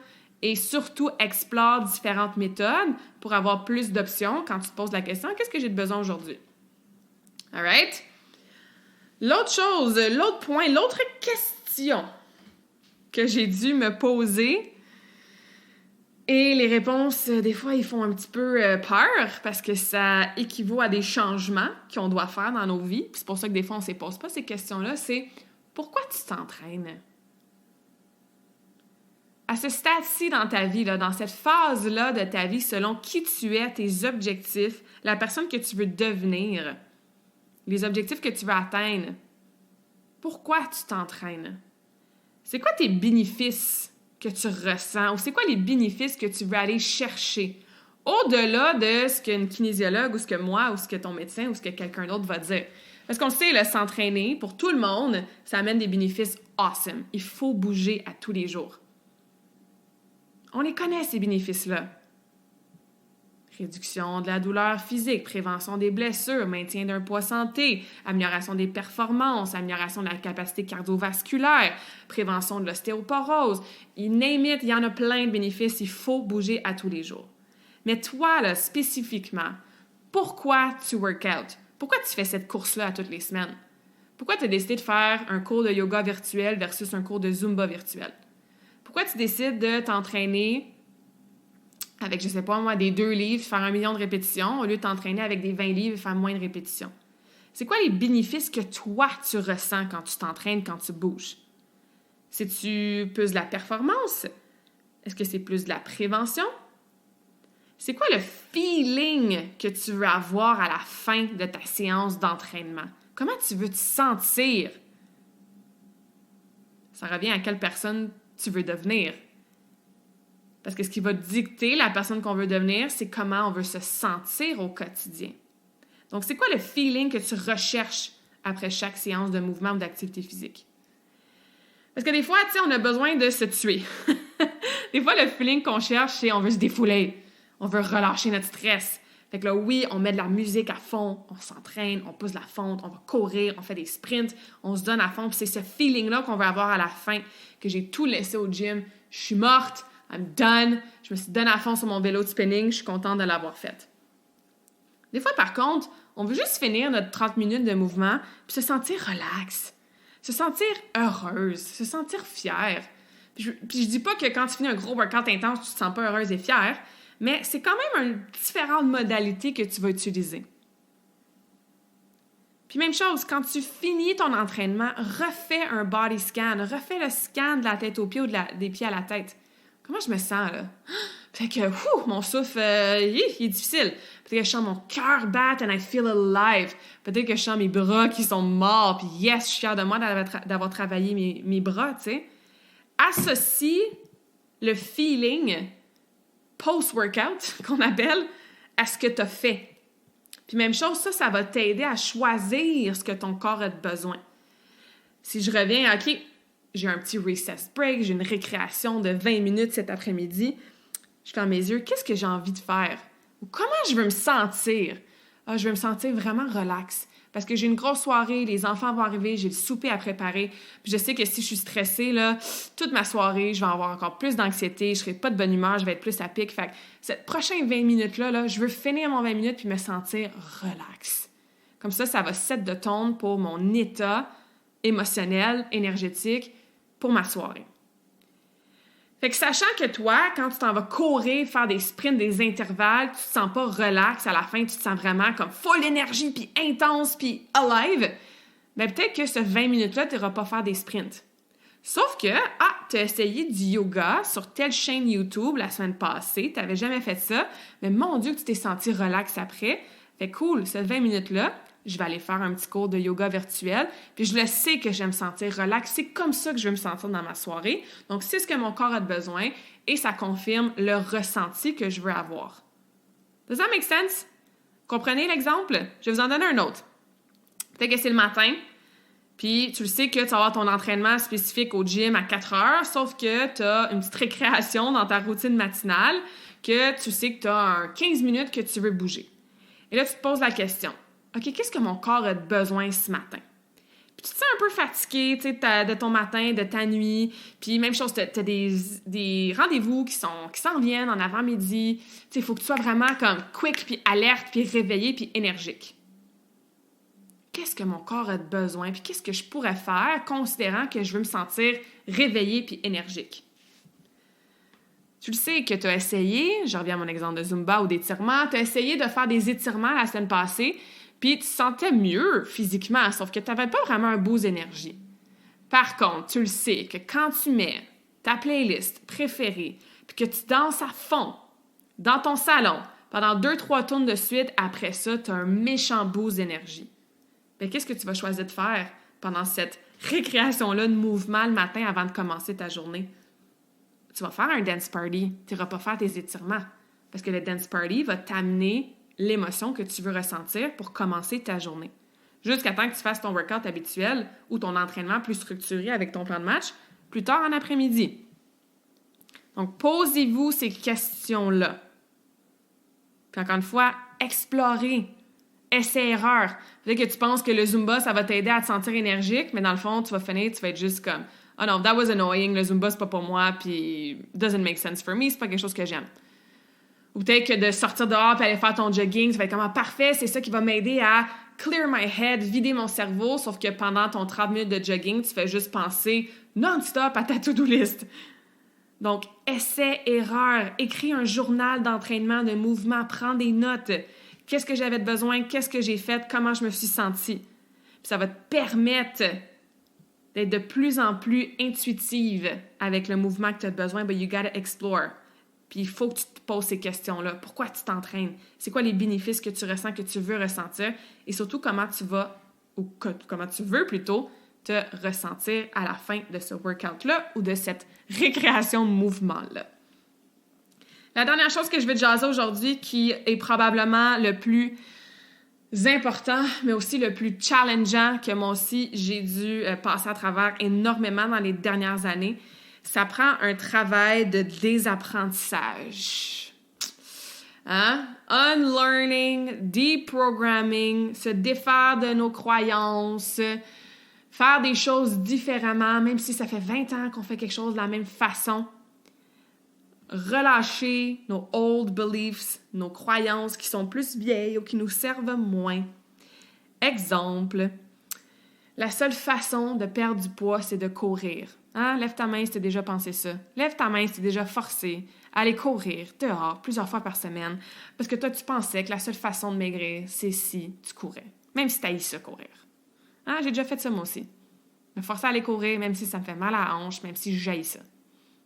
et surtout explore différentes méthodes pour avoir plus d'options quand tu te poses la question « Qu'est-ce que j'ai de besoin aujourd'hui? » All right? L'autre chose, l'autre point, l'autre question que j'ai dû me poser et les réponses, des fois, ils font un petit peu peur parce que ça équivaut à des changements qu'on doit faire dans nos vies. Puis c'est pour ça que des fois, on ne se pose pas ces questions-là. C'est pourquoi tu t'entraînes? À ce stade-ci dans ta vie, là, dans cette phase-là de ta vie, selon qui tu es, tes objectifs, la personne que tu veux devenir, les objectifs que tu veux atteindre, pourquoi tu t'entraînes? C'est quoi tes bénéfices que tu ressens ou c'est quoi les bénéfices que tu veux aller chercher au-delà de ce qu'une kinésiologue ou ce que moi ou ce que ton médecin ou ce que quelqu'un d'autre va dire? Parce qu'on le sait, là, s'entraîner, pour tout le monde, ça amène des bénéfices awesome. Il faut bouger à tous les jours. On les connaît, ces bénéfices-là. Réduction de la douleur physique, prévention des blessures, maintien d'un poids santé, amélioration des performances, amélioration de la capacité cardiovasculaire, prévention de l'ostéoporose. You name it, il y en a plein de bénéfices. Il faut bouger à tous les jours. Mais toi, là, spécifiquement, pourquoi tu work out? Pourquoi tu fais cette course-là à toutes les semaines? Pourquoi tu as décidé de faire un cours de yoga virtuel versus un cours de Zumba virtuel? Pourquoi tu décides de t'entraîner avec, je sais pas moi, des 2 livres, faire 1 million de répétitions, au lieu de t'entraîner avec des 20 livres et faire moins de répétitions? C'est quoi les bénéfices que toi, tu ressens quand tu t'entraînes, quand tu bouges? C'est-tu plus de la performance? Est-ce que c'est plus de la prévention? C'est quoi le feeling que tu veux avoir à la fin de ta séance d'entraînement? Comment tu veux te sentir? Ça revient à quelle personne tu veux devenir. Parce que ce qui va dicter la personne qu'on veut devenir, c'est comment on veut se sentir au quotidien. Donc, c'est quoi le feeling que tu recherches après chaque séance de mouvement ou d'activité physique? Parce que des fois, tu sais, on a besoin de se tuer. Des fois, le feeling qu'on cherche, c'est on veut se défouler. On veut relâcher notre stress. Fait que là, oui, on met de la musique à fond, on s'entraîne, on pousse la fonte, on va courir, on fait des sprints, on se donne à fond. Puis c'est ce feeling-là qu'on veut avoir à la fin, que j'ai tout laissé au gym. Je suis morte, I'm done. Je me suis donné à fond sur mon vélo de spinning, je suis contente de l'avoir fait. Des fois, par contre, on veut juste finir notre 30 minutes de mouvement puis se sentir relax, se sentir heureuse, se sentir fière. Puis je dis pas que quand tu finis un gros workout intense, tu te sens pas heureuse et fière, mais c'est quand même une différente modalité que tu vas utiliser. Puis même chose, quand tu finis ton entraînement, refais un body scan, refais le scan de la tête aux pieds ou des pieds à la tête. Comment je me sens, là? Fait que, mon souffle, il est difficile. Peut-être que je sens mon cœur battre and I feel alive. Peut-être que je sens mes bras qui sont morts, puis yes, je suis fière de moi d'avoir travaillé mes bras, tu sais. Associe le feeling post-workout, qu'on appelle, à ce que tu as fait. Puis même chose, ça va t'aider à choisir ce que ton corps a besoin. Si je reviens, OK, j'ai un petit recess break, j'ai une récréation de 20 minutes cet après-midi, je ferme mes yeux, qu'est-ce que j'ai envie de faire? Ou comment je veux me sentir? Ah, je veux me sentir vraiment relax. Parce que j'ai une grosse soirée, les enfants vont arriver, j'ai le souper à préparer. Puis je sais que si je suis stressée, là, toute ma soirée, je vais avoir encore plus d'anxiété, je serai pas de bonne humeur, je vais être plus à pic. Fait que cette prochaine 20 minutes-là, je veux finir mon 20 minutes puis me sentir relax. Comme ça va set de tone pour mon état émotionnel, énergétique, pour ma soirée. Fait que sachant que toi, quand tu t'en vas courir, faire des sprints, des intervalles, tu te sens pas relax à la fin, tu te sens vraiment comme full énergie, puis intense, puis alive, bien peut-être que ce 20 minutes-là, tu n'iras pas faire des sprints. Sauf que, tu as essayé du yoga sur telle chaîne YouTube la semaine passée, tu n'avais jamais fait ça, mais mon Dieu que tu t'es senti relax après. Fait cool, ces 20 minutes-là, je vais aller faire un petit cours de yoga virtuel, puis je le sais que je vais me sentir relax. C'est comme ça que je vais me sentir dans ma soirée. Donc, c'est ce que mon corps a besoin et ça confirme le ressenti que je veux avoir. Does that make sense? Comprenez l'exemple? Je vais vous en donner un autre. Peut-être que c'est le matin, puis tu le sais que tu vas avoir ton entraînement spécifique au gym à 4 heures, sauf que tu as une petite récréation dans ta routine matinale, que tu sais que tu as un 15 minutes que tu veux bouger. Et là, tu te poses la question. OK, qu'est-ce que mon corps a besoin ce matin? Puis tu te sens un peu fatigué, tu sais, de ton matin, de ta nuit. Puis même chose, tu as des rendez-vous qui s'en viennent en avant-midi. Tu sais, il faut que tu sois vraiment comme quick, puis alerte, puis réveillé, puis énergique. Qu'est-ce que mon corps a besoin? Puis qu'est-ce que je pourrais faire considérant que je veux me sentir réveillé, puis énergique? Tu le sais que tu as essayé, je reviens à mon exemple de Zumba ou d'étirement, tu as essayé de faire des étirements la semaine passée, puis tu te sentais mieux physiquement, sauf que tu n'avais pas vraiment un boost d'énergie. Par contre, tu le sais que quand tu mets ta playlist préférée, puis que tu danses à fond dans ton salon pendant 2-3 tours de suite, après ça, tu as un méchant boost d'énergie. Bien, qu'est-ce que tu vas choisir de faire pendant cette récréation-là de mouvement le matin avant de commencer ta journée? Tu vas faire un dance party, tu n'iras pas faire tes étirements. Parce que le dance party va t'amener l'émotion que tu veux ressentir pour commencer ta journée. Jusqu'à temps que tu fasses ton workout habituel ou ton entraînement plus structuré avec ton plan de match plus tard en après-midi. Donc, posez-vous ces questions-là. Puis encore une fois, explorez, essai-erreur. Peut-être que tu penses que le Zumba, ça va t'aider à te sentir énergique, mais dans le fond, tu vas finir, tu vas être juste comme « Oh non, that was annoying, le Zumba, c'est pas pour moi, puis doesn't make sense for me, c'est pas quelque chose que j'aime. » Ou peut-être que de sortir dehors et aller faire ton jogging, ça va être comme parfait, c'est ça qui va m'aider à clear my head, vider mon cerveau, sauf que pendant ton 30 minutes de jogging, tu fais juste penser non-stop à ta to-do list. Donc, essai, erreur, écris un journal d'entraînement, de mouvement, prends des notes. Qu'est-ce que j'avais besoin, qu'est-ce que j'ai fait, comment je me suis sentie. Puis ça va te permettre d'être de plus en plus intuitive avec le mouvement que tu as besoin, but you gotta explore. Puis il faut que tu te poses ces questions-là. Pourquoi tu t'entraînes? C'est quoi les bénéfices que tu ressens, que tu veux ressentir? Et surtout, comment tu veux plutôt te ressentir à la fin de ce workout-là ou de cette récréation de mouvement-là. La dernière chose que je vais te jaser aujourd'hui, qui est probablement le plus important, mais aussi le plus challengeant que moi aussi j'ai dû passer à travers énormément dans les dernières années, ça prend un travail de désapprentissage. Hein? Unlearning, deprogramming, se défaire de nos croyances, faire des choses différemment, même si ça fait 20 ans qu'on fait quelque chose de la même façon. Relâcher nos old beliefs, nos croyances qui sont plus vieilles ou qui nous servent moins. Exemple, la seule façon de perdre du poids, c'est de courir. Hein? Lève ta main si tu as déjà pensé ça. Lève ta main si tu es déjà forcé à aller courir dehors plusieurs fois par semaine parce que toi, tu pensais que la seule façon de maigrir, c'est si tu courais. Même si tu haïs ça, courir. Hein? J'ai déjà fait ça moi aussi. Me forcer à aller courir, même si ça me fait mal à la hanche, même si j'haïs ça.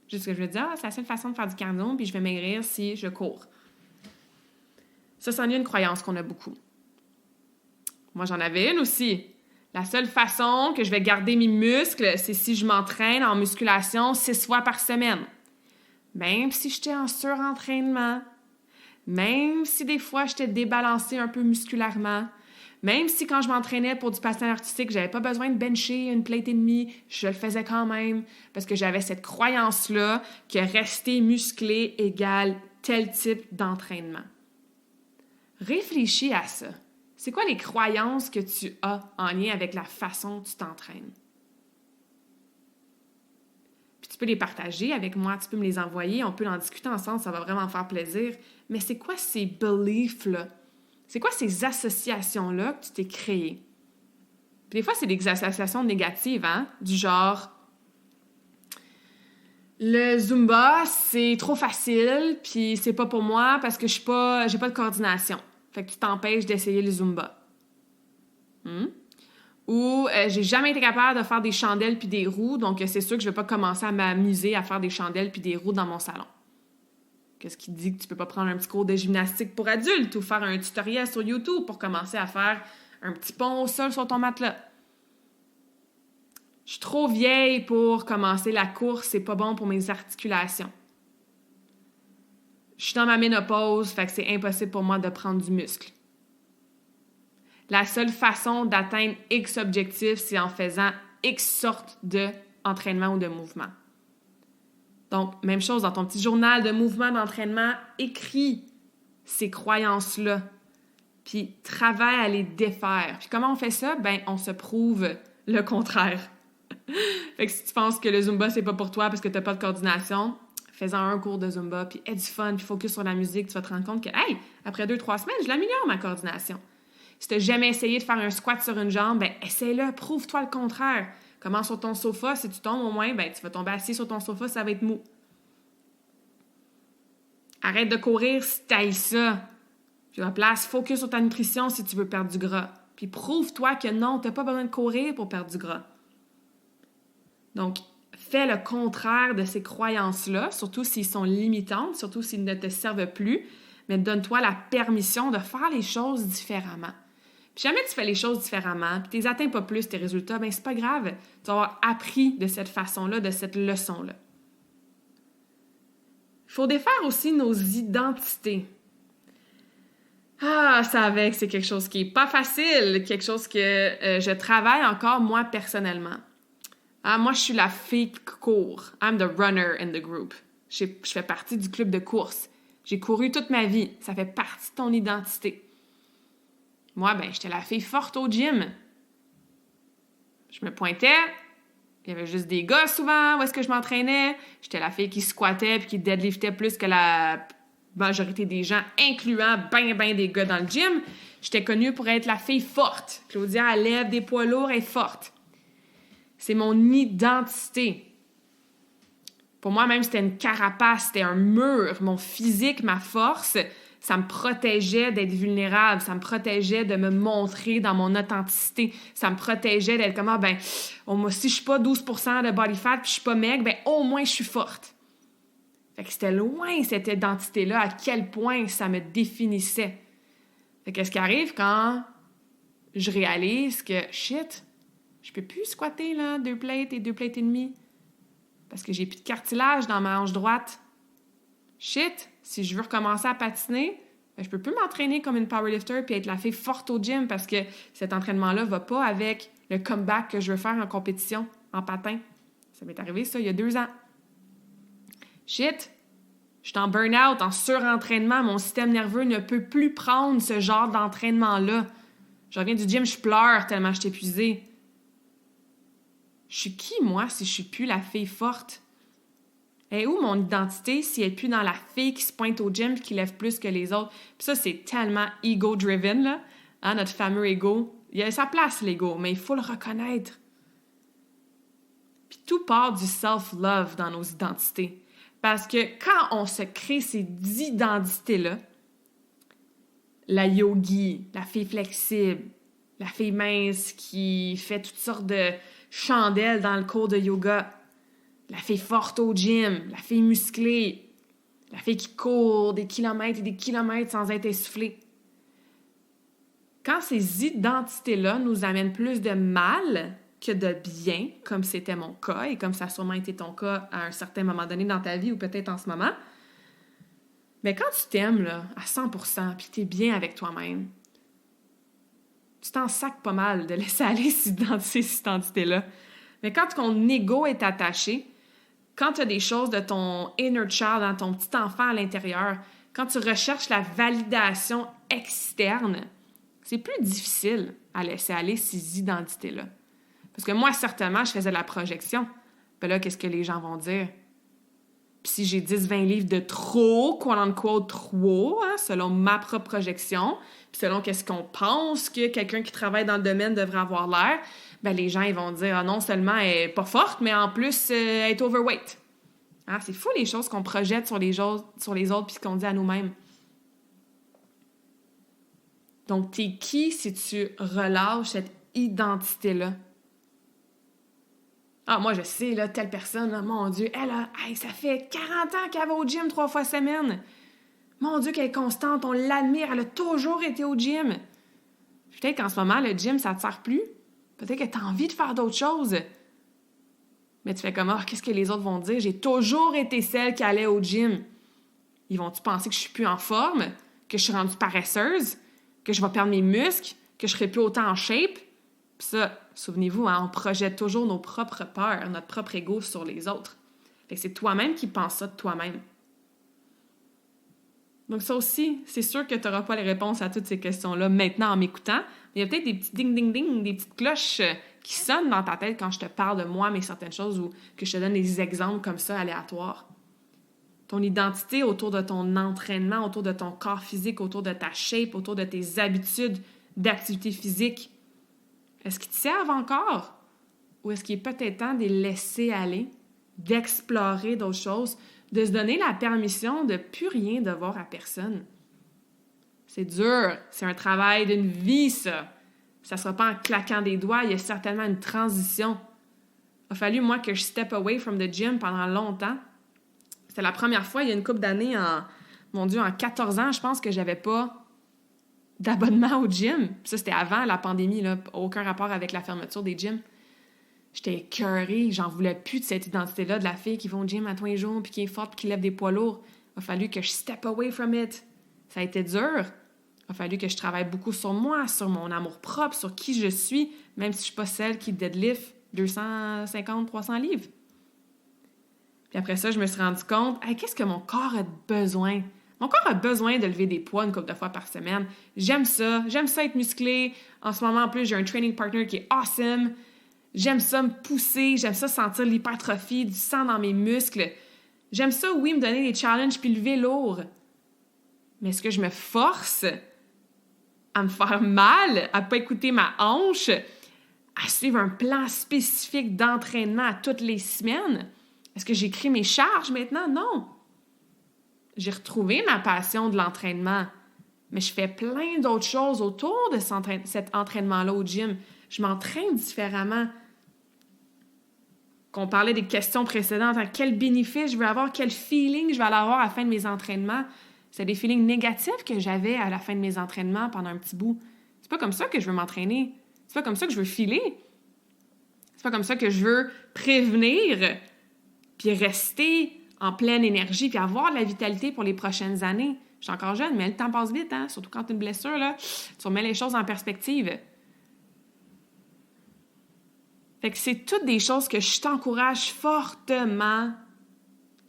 Juste que je veux dire, c'est la seule façon de faire du cardio, puis je vais maigrir si je cours. Ça, c'en est une croyance qu'on a beaucoup. Moi, j'en avais une aussi. La seule façon que je vais garder mes muscles, c'est si je m'entraîne en musculation 6 fois par semaine. Même si j'étais en surentraînement, même si des fois j'étais débalancée un peu musculairement, même si quand je m'entraînais pour du patin artistique, j'avais pas besoin de bencher une plate et demie, je le faisais quand même parce que j'avais cette croyance-là que rester musclé égale tel type d'entraînement. Réfléchis à ça. C'est quoi les croyances que tu as en lien avec la façon dont tu t'entraînes? Puis tu peux les partager avec moi, tu peux me les envoyer, on peut en discuter ensemble, ça va vraiment faire plaisir. Mais c'est quoi ces beliefs-là? C'est quoi ces associations-là que tu t'es créées? Puis des fois, c'est des associations négatives, hein? Du genre, le Zumba, c'est trop facile, puis c'est pas pour moi parce que j'ai pas de coordination. Fait que tu t'empêches d'essayer le Zumba. Ou j'ai jamais été capable de faire des chandelles puis des roues, donc c'est sûr que je vais pas commencer à m'amuser à faire des chandelles puis des roues dans mon salon. Qu'est-ce qui dit que tu peux pas prendre un petit cours de gymnastique pour adultes ou faire un tutoriel sur YouTube pour commencer à faire un petit pont au sol sur ton matelas? Je suis trop vieille pour commencer la course, c'est pas bon pour mes articulations. Je suis dans ma ménopause, fait que c'est impossible pour moi de prendre du muscle. La seule façon d'atteindre X objectifs, c'est en faisant X sortes d'entraînement ou de mouvement. Donc, même chose, dans ton petit journal de mouvement, d'entraînement, écris ces croyances-là, puis travaille à les défaire. Puis comment on fait ça? Ben, on se prouve le contraire. Fait que si tu penses que le Zumba, c'est pas pour toi parce que t'as pas de coordination, fais-en un cours de Zumba, puis aie du fun, puis focus sur la musique, tu vas te rendre compte que, hey, après 2-3 semaines, je l'améliore ma coordination. Si t'as jamais essayé de faire un squat sur une jambe, ben, essaie-le, prouve-toi le contraire. Commence sur ton sofa, si tu tombes au moins, ben, tu vas tomber assis sur ton sofa, ça va être mou. Arrête de courir si t'haïs ça. Puis à la place, focus sur ta nutrition si tu veux perdre du gras. Puis prouve-toi que non, t'as pas besoin de courir pour perdre du gras. Donc, fais le contraire de ces croyances-là, surtout s'ils sont limitantes, surtout s'ils ne te servent plus, mais donne-toi la permission de faire les choses différemment. Puis jamais tu fais les choses différemment, puis tu les atteins pas plus, tes résultats, bien c'est pas grave. Tu vas avoir appris de cette façon-là, de cette leçon-là. Il faut défaire aussi nos identités. Ah, ça avec, c'est quelque chose qui est pas facile, quelque chose que je travaille encore moi personnellement. Ah, moi, je suis la fille qui court. I'm the runner in the group. Je fais partie du club de course. J'ai couru toute ma vie. Ça fait partie de ton identité. Moi, ben, j'étais la fille forte au gym. Je me pointais. Il y avait juste des gars souvent où est-ce que je m'entraînais. J'étais la fille qui squattait puis qui deadliftait plus que la majorité des gens, incluant ben des gars dans le gym. J'étais connue pour être la fille forte. Claudia, elle lève des poids lourds, elle est forte. C'est mon identité. Pour moi, même, c'était une carapace, c'était un mur. Mon physique, ma force, ça me protégeait d'être vulnérable, ça me protégeait de me montrer dans mon authenticité, ça me protégeait d'être comme, si je suis pas 12% de body fat puis je suis pas maigre, ben au moins je suis forte. Fait que c'était loin, cette identité-là, à quel point ça me définissait. Fait que ce qui arrive quand je réalise que, shit, je peux plus squatter, là, 2 plates et 2 plates et demie. Parce que j'ai plus de cartilage dans ma hanche droite. Shit, si je veux recommencer à patiner, ben, je peux plus m'entraîner comme une powerlifter puis être la fille forte au gym parce que cet entraînement-là va pas avec le comeback que je veux faire en compétition, en patin. Ça m'est arrivé, ça, il y a 2 ans. Shit, je suis en burn-out, en surentraînement. Mon système nerveux ne peut plus prendre ce genre d'entraînement-là. Je reviens du gym, je pleure tellement je suis épuisée. Je suis qui, moi, si je suis plus la fille forte? Et où mon identité si elle n'est plus dans la fille qui se pointe au gym et qui lève plus que les autres? Puis ça, c'est tellement ego-driven, là. Hein, notre fameux ego. Il a sa place, l'ego, mais il faut le reconnaître. Puis tout part du self-love dans nos identités. Parce que quand on se crée ces identités-là, la yogi, la fille flexible, la fille mince qui fait toutes sortes de chandelles dans le cours de yoga, la fille forte au gym, la fille musclée, la fille qui court des kilomètres et des kilomètres sans être essoufflée. Quand ces identités-là nous amènent plus de mal que de bien, comme c'était mon cas et comme ça a sûrement été ton cas à un certain moment donné dans ta vie ou peut-être en ce moment, mais quand tu t'aimes là, à 100% puis que tu es bien avec toi-même, tu t'en sacs pas mal de laisser aller ces identités-là. Mais quand ton ego est attaché, quand tu as des choses de ton inner child, dans ton petit enfant à l'intérieur, quand tu recherches la validation externe, c'est plus difficile à laisser aller ces identités-là. Parce que moi, certainement, je faisais de la projection. Ben là, qu'est-ce que les gens vont dire? Puis si j'ai 10-20 livres de trop, quote-unquote trop, hein, selon ma propre projection, puis selon qu'est-ce qu'on pense que quelqu'un qui travaille dans le domaine devrait avoir l'air, ben les gens, ils vont dire, non seulement elle est pas forte, mais en plus, elle est overweight. Hein, c'est fou les choses qu'on projette sur les autres puis ce qu'on dit à nous-mêmes. Donc, t'es qui si tu relâches cette identité-là? Ah, moi, je sais, là, telle personne, là, mon Dieu, elle, ça fait 40 ans qu'elle va au gym 3 fois semaine. Mon Dieu, qu'elle est constante, on l'admire, elle a toujours été au gym. Peut-être qu'en ce moment, le gym, ça te sert plus. Peut-être que tu as envie de faire d'autres choses. Mais tu fais comme, qu'est-ce que les autres vont dire? J'ai toujours été celle qui allait au gym. Ils vont-tu penser que je suis plus en forme? Que je suis rendue paresseuse? Que je vais perdre mes muscles? Que je serai plus autant en shape? Puis ça, souvenez-vous, hein, on projette toujours nos propres peurs, notre propre ego sur les autres. Fait que c'est toi-même qui penses ça de toi-même. Donc ça aussi, c'est sûr que tu n'auras pas les réponses à toutes ces questions-là maintenant en m'écoutant. Mais il y a peut-être des petits ding-ding-ding, des petites cloches qui sonnent dans ta tête quand je te parle de moi, mais certaines choses ou que je te donne des exemples comme ça aléatoires. Ton identité autour de ton entraînement, autour de ton corps physique, autour de ta shape, autour de tes habitudes d'activité physique. Est-ce qu'ils te servent encore? Ou est-ce qu'il est peut-être temps de les laisser aller, d'explorer d'autres choses, de se donner la permission de plus rien devoir à personne? C'est dur. C'est un travail d'une vie, ça. Ça ne sera pas en claquant des doigts. Il y a certainement une transition. Il a fallu, moi, que je step away from the gym pendant longtemps. C'était la première fois, il y a une couple d'années, en 14 ans, je pense que j'avais pas d'abonnement au gym. Ça, c'était avant la pandémie, là, aucun rapport avec la fermeture des gyms. J'étais écœurée, j'en voulais plus de cette identité-là de la fille qui va au gym à tous les jours, puis qui est forte, puis qui lève des poids lourds. Il a fallu que je step away from it. Ça a été dur. Il a fallu que je travaille beaucoup sur moi, sur mon amour-propre, sur qui je suis, même si je suis pas celle qui deadlift 250-300 livres. Puis après ça, je me suis rendu compte, qu'est-ce que mon corps a besoin? Mon corps a besoin de lever des poids une couple de fois par semaine. J'aime ça être musclé. En ce moment, en plus, j'ai un training partner qui est awesome. J'aime ça me pousser, j'aime ça sentir l'hypertrophie, du sang dans mes muscles. J'aime ça, oui, me donner des challenges puis lever lourd. Mais est-ce que je me force à me faire mal, à pas écouter ma hanche, à suivre un plan spécifique d'entraînement à toutes les semaines? Est-ce que j'écris mes charges maintenant? Non. J'ai retrouvé ma passion de l'entraînement, mais je fais plein d'autres choses autour de cet entraînement-là au gym. Je m'entraîne différemment. Qu'on parlait des questions précédentes, quel bénéfice je veux avoir, quel feeling je vais aller avoir à la fin de mes entraînements. C'est des feelings négatifs que j'avais à la fin de mes entraînements pendant un petit bout. C'est pas comme ça que je veux m'entraîner. C'est pas comme ça que je veux filer. C'est pas comme ça que je veux prévenir puis rester en pleine énergie puis avoir de la vitalité pour les prochaines années. Je suis encore jeune, mais le temps passe vite, hein? Surtout quand tu as une blessure, là, tu remets les choses en perspective. Fait que c'est toutes des choses que je t'encourage fortement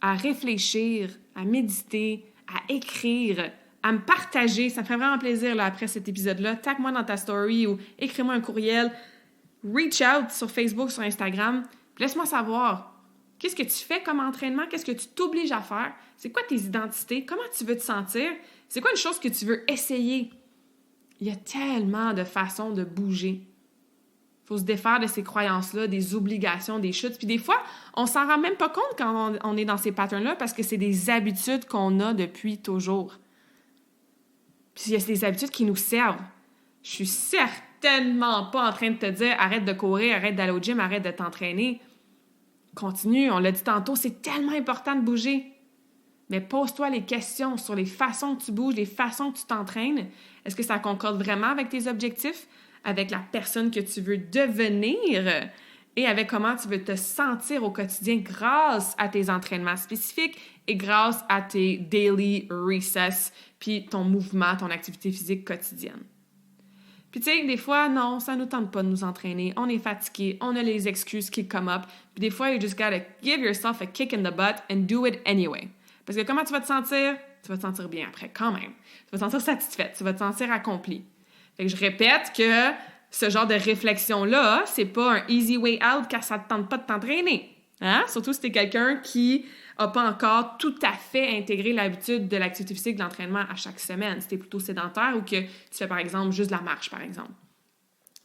à réfléchir, à méditer, à écrire, à me partager. Ça me ferait vraiment plaisir là, après cet épisode-là. Tag-moi dans ta story ou écris-moi un courriel. Reach out sur Facebook, sur Instagram. Puis laisse-moi savoir qu'est-ce que tu fais comme entraînement, qu'est-ce que tu t'obliges à faire, c'est quoi tes identités, comment tu veux te sentir, c'est quoi une chose que tu veux essayer. Il y a tellement de façons de bouger. Il faut se défaire de ces croyances-là, des obligations, des chutes. Puis des fois, on s'en rend même pas compte quand on est dans ces patterns-là parce que c'est des habitudes qu'on a depuis toujours. Puis il y a des habitudes qui nous servent. Je suis certainement pas en train de te dire « Arrête de courir, arrête d'aller au gym, arrête de t'entraîner. » Continue, on l'a dit tantôt, c'est tellement important de bouger. Mais pose-toi les questions sur les façons que tu bouges, les façons que tu t'entraînes. Est-ce que ça concorde vraiment avec tes objectifs, avec la personne que tu veux devenir et avec comment tu veux te sentir au quotidien grâce à tes entraînements spécifiques et grâce à tes daily recess, puis ton mouvement, ton activité physique quotidienne. Puis tu sais, des fois, non, ça nous tente pas de nous entraîner. On est fatigué, on a les excuses qui come up. Puis des fois, you just gotta give yourself a kick in the butt and do it anyway. Parce que comment tu vas te sentir? Tu vas te sentir bien après, quand même. Tu vas te sentir satisfaite, tu vas te sentir accompli. Fait que je répète que ce genre de réflexion-là, c'est pas un easy way out quand ça te tente pas de t'entraîner. Hein? Surtout si t'es quelqu'un qui n'a pas encore tout à fait intégré l'habitude de l'activité physique, de l'entraînement à chaque semaine. Si t'es plutôt sédentaire ou que tu fais, par exemple, juste de la marche, par exemple.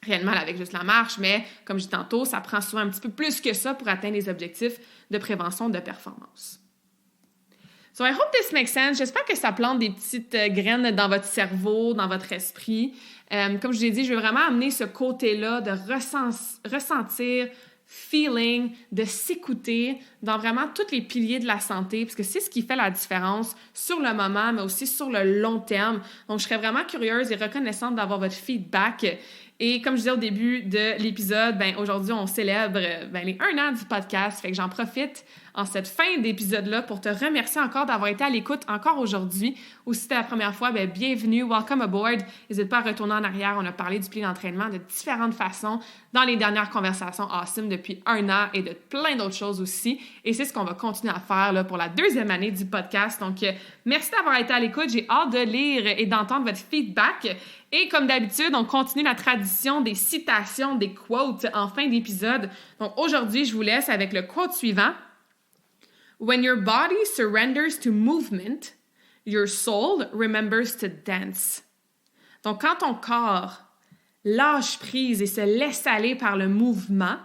Rien de mal avec juste la marche, mais comme je dis tantôt, ça prend souvent un petit peu plus que ça pour atteindre les objectifs de prévention de performance. So I hope this makes sense. J'espère que ça plante des petites graines dans votre cerveau, dans votre esprit. Comme je l'ai dit, je veux vraiment amener ce côté-là de ressentir, feeling, de s'écouter dans vraiment tous les piliers de la santé, parce que c'est ce qui fait la différence sur le moment, mais aussi sur le long terme. Donc, je serais vraiment curieuse et reconnaissante d'avoir votre feedback. Et comme je disais au début de l'épisode, aujourd'hui, on célèbre les 1 an du podcast. Fait que j'en profite en cette fin d'épisode-là pour te remercier encore d'avoir été à l'écoute encore aujourd'hui. Ou si c'était la première fois, bienvenue, welcome aboard. N'hésite pas à retourner en arrière. On a parlé du pli d'entraînement de différentes façons dans les dernières conversations awesome depuis 1 an et de plein d'autres choses aussi. Et c'est ce qu'on va continuer à faire là, pour la 2e année du podcast. Donc, merci d'avoir été à l'écoute. J'ai hâte de lire et d'entendre votre feedback. Et comme d'habitude, on continue la tradition des citations, des quotes en fin d'épisode. Donc aujourd'hui, je vous laisse avec le quote suivant. When your body surrenders to movement, your soul remembers to dance. Donc quand ton corps lâche prise et se laisse aller par le mouvement,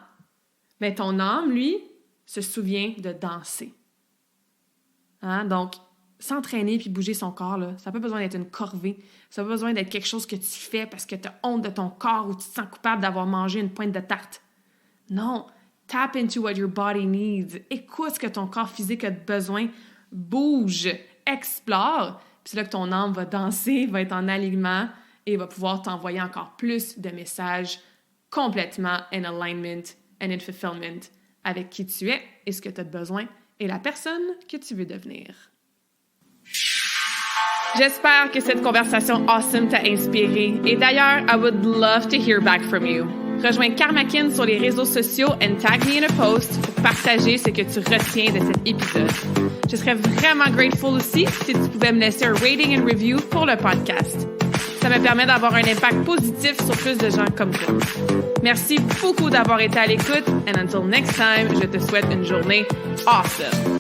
ton âme, lui, se souvient de danser. Hein? Donc, s'entraîner puis bouger son corps, là, ça n'a pas besoin d'être une corvée. Ça n'a pas besoin d'être quelque chose que tu fais parce que tu as honte de ton corps ou tu te sens coupable d'avoir mangé une pointe de tarte. Non, tap into what your body needs. Écoute ce que ton corps physique a besoin. Bouge, explore. Puis c'est là que ton âme va danser, va être en alignement et va pouvoir t'envoyer encore plus de messages complètement in alignment and in fulfillment avec qui tu es et ce que tu as besoin et la personne que tu veux devenir. J'espère que cette conversation awesome t'a inspiré. Et d'ailleurs, I would love to hear back from you. Rejoins Karmakin sur les réseaux sociaux and tag me in a post pour partager ce que tu retiens de cet épisode. Je serais vraiment grateful aussi si tu pouvais me laisser un rating and review pour le podcast. Ça me permet d'avoir un impact positif sur plus de gens comme toi. Merci beaucoup d'avoir été à l'écoute and until next time, je te souhaite une journée awesome.